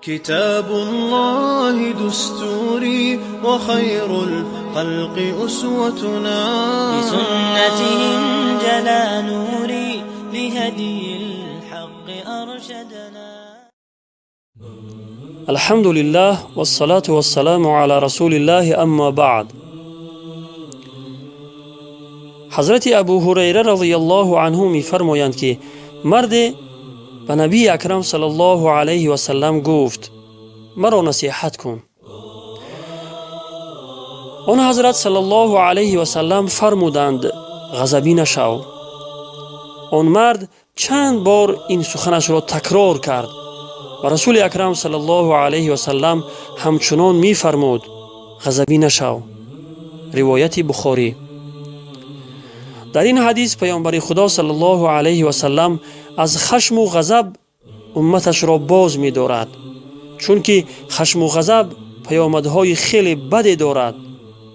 كتاب الله دستوري وخير الخلق أسوتنا بسنته جلا نوري لهدي الحق أرشدنا. الحمد لله والصلاة والسلام على رسول الله اما بعد. حضرت ابو هریره رضی الله عنه می فرمایند که مرد به نبی اکرم صلی الله علیه و سلم گفت مرا نصیحت کن. آن حضرت صلی الله علیه و سلم فرمودند غضبی نشو. آن مرد چند بار این سخنش را تکرار کرد و رسول اکرم صلی الله علیه و سلم همچنان می فرمود غضبی نشو. روایت بخاری. در این حدیث پیامبر خدا صلی الله علیه و سلم از خشم و غضب امتش را باز می دارد، چون که خشم و غضب پیامدهای خیلی بد دارد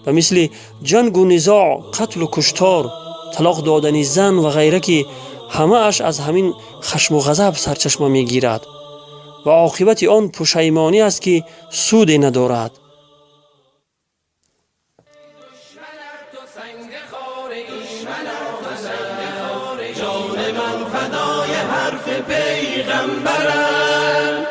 و مثل جنگ و نزاع، قتل و کشتار، طلاق دادن زن و غیره که همه اش از همین خشم و غضب سرچشمه می گیرد و عاقبت آن پشیمانی است که سودی ندارد. جان من فدای حرف پیغمبرم،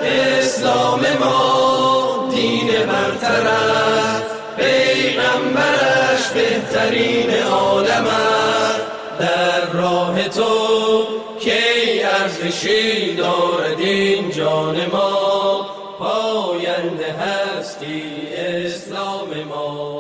اسلام ما دین برترست، پیغمبرش بهترین عالم است. در راه تو کی ارزشی دارد این جان ما، پاینده هستی اسلام ما.